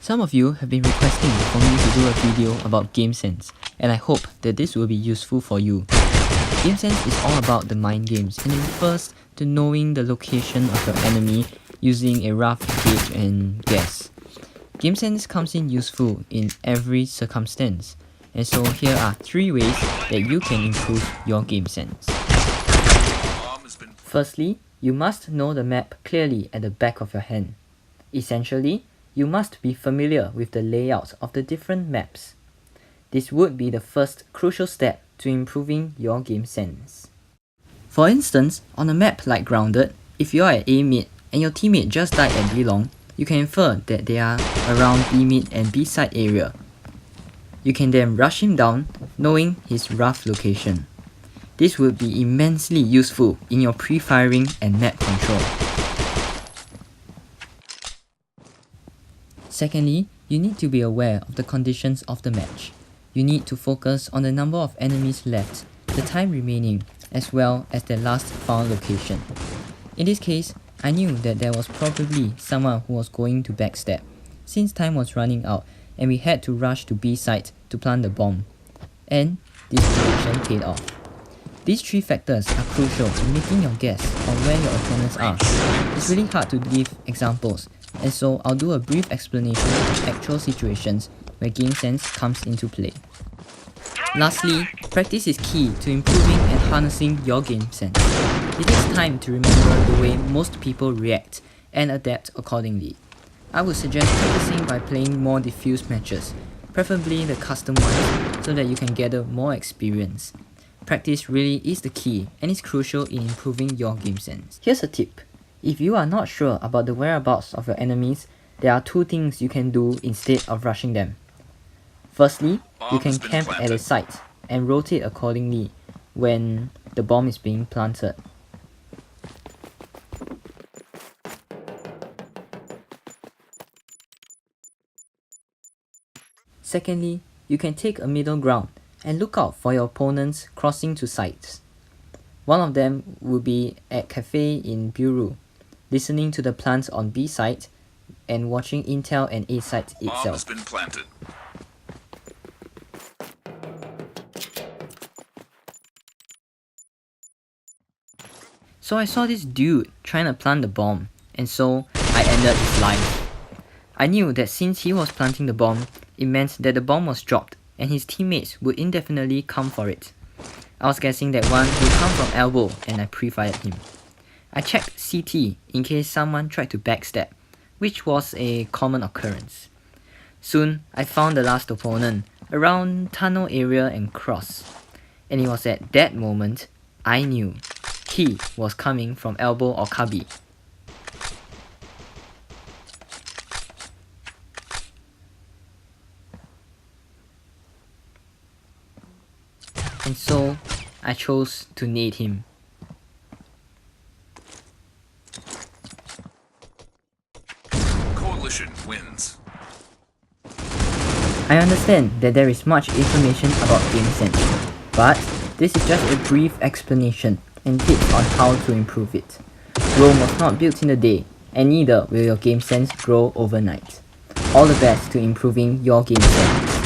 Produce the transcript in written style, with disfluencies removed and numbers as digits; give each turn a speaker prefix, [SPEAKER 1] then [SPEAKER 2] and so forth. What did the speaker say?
[SPEAKER 1] Some of you have been requesting for me to do a video about gamesense, and I hope that this will be useful for you. Gamesense is all about the mind games, and it refers to knowing the location of your enemy using a rough gauge and guess. Gamesense comes in useful in every circumstance, and so here are 3 ways that you can improve your gamesense. Firstly, you must know the map clearly at the back of your hand. Essentially, you must be familiar with the layout of the different maps. This would be the first crucial step to improving your gamesense. For instance, on a map like Grounded, if you are at A mid and your teammate just died at B long, you can infer that they are around B mid and B side area. You can then rush him down, knowing his rough location. This would be immensely useful in your pre-firing and map control. Secondly, you need to be aware of the conditions of the match. You need to focus on the number of enemies left, the time remaining, as well as their last found location. In this case, I knew that there was probably someone who was going to backstab, since time was running out and we had to rush to B site to plant the bomb. And this prediction paid off. These 3 factors are crucial in making your guess on where your opponents are. It's really hard to give examples, and so I'll do a brief explanation of actual situations where gamesense comes into play. Lastly, practice is key to improving and harnessing your gamesense. It takes time to remember the way most people react and adapt accordingly. I would suggest practicing by playing more diffuse matches, preferably the custom ones, so that you can gather more experience. Practice really is the key and is crucial in improving your gamesense. Here's a tip. If you are not sure about the whereabouts of your enemies, there are 2 things you can do instead of rushing them. Firstly, you can camp at a site and rotate accordingly when the bomb is being planted. Secondly, you can take a middle ground and look out for your opponents crossing to sites. One of them will be at Cafe in Bureau, listening to the plants on B site and watching Intel and A site itself.
[SPEAKER 2] Bomb has been planted.
[SPEAKER 1] So I saw this dude trying to plant the bomb, and so I ended his life. I knew that since he was planting the bomb, it meant that the bomb was dropped and his teammates would indefinitely come for it. I was guessing that one would come from elbow and I pre-fired him. I checked CT in case someone tried to backstab, which was a common occurrence. Soon, I found the last opponent around tunnel area and cross, and it was at that moment I knew he was coming from elbow or cubby. And so, I chose to nade him.
[SPEAKER 2] Coalition wins.
[SPEAKER 1] I understand that there is much information about gamesense, but this is just a brief explanation and tips on how to improve it. Rome was not built in a day, and neither will your gamesense grow overnight. All the best to improving your gamesense.